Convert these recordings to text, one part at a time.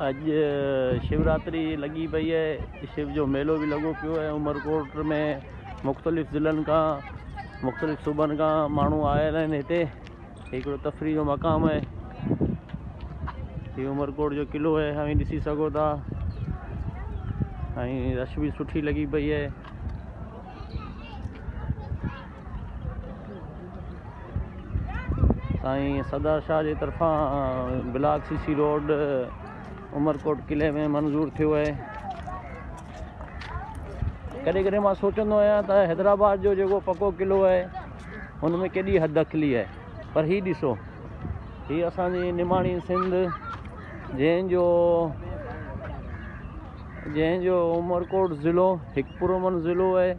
अज शिवरात्रि लगी पई है। शिव जो मेलो भी लगो पियो है उमरकोट में। मुख़्तलिफ़ ज़िलनि का मुख़्तलिफ़ सूबनि का माण्हू आयल आहिनि हिते। हिकिड़ो तफ़री जो मक़ाम है। ये उमरकोट जो किलो है हमें ॾिसी सघो था। रश भी सुठी लगी पई है। साईं सदर शाह जी तरफा ब्लॉक सीसी रोड उमरकोट किले में मंजूर थियो है। कॾहिं कॾहिं मां सोचंदो आहियां त हैदराबाद जो जेको पको किलो है उनमें केॾी हद अखली है, पर ही ॾिसो, ही असांजी निमाणी सिंध जंहिंजो उमरकोट ज़िलो हिकु पुरअमन ज़िलो है,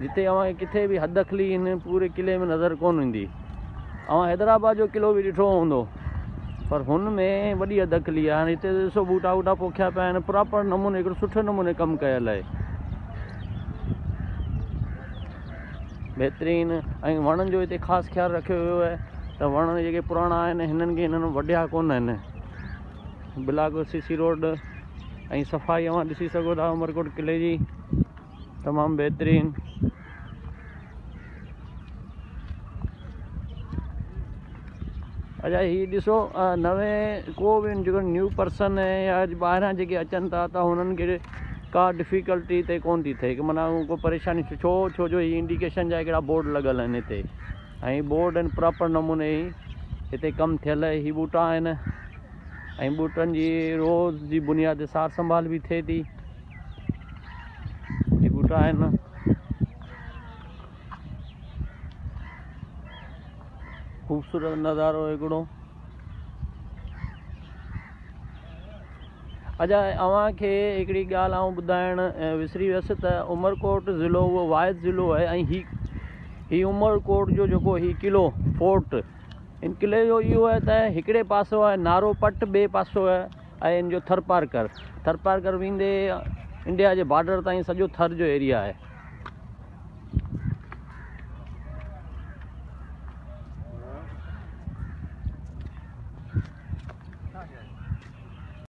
जिते अव्हांखे किथे भी हद अखली इन पूरे किले में नज़र कोन ईंदी। हैदराबाद जो किलो भी ॾिठो हूंदो, पर हुनमें वॾी हद अखली आहे। हाणे हिते ॾिसो बूटा वूटा पोखिया पिया आहिनि, प्रॉपर नमूने हिकिड़ो सुठे नमूने कमु कयल आहे, बहितरीन। ऐं वणनि जो हिते ख़ासि ख़्यालु रखियो वियो आहे त वण जेके पुराणा आहिनि हिननि वढिया कोन आहिनि। ब्लॉक सीसी रोड ऐं सफ़ाई अव्हां ॾिसी सघो था उमरकोट किले जी, तमामु बहितरीन। अच्छा ही ॾिसो, नवे को भी जेको न्यू पर्सन है या ॿाहिरां जेके अचनि था त हुननि खे का डिफ़िकल्टी हिते कोन थी थिए, कि माना को परेशानी। छो जो ही इंडिकेशन जा हिकिड़ा बोर्ड लॻल आहिनि हिते, ऐं बोर्ड आहिनि प्रॉपर नमूने ही हिते कमु थियल आहे। ही बूटा आहिनि ऐं बूटनि जी रोज़ जी बुनियाद ते सार संभाल भी थिए थी। ही बूटा आहिनि, ख़ूबसूरत नज़ारो हिकिड़ो। अच्छा अव्हांखे हिकिड़ी ॻाल्हि आउं ॿुधाइणु विसरी वियुसि त उमरकोट ज़िलो उहो वाहिद ज़िलो आहे, ऐं ही उमरकोट जो जेको ही किलो फोर्ट, इन किले जो इहो आहे त हिकिड़े पासो आहे नारोपट, ॿिए पासो आहे इन जो थरपारकर वेंदे इंडिया जे बॉर्डर ताईं सॼो थर जो एरिया आहे।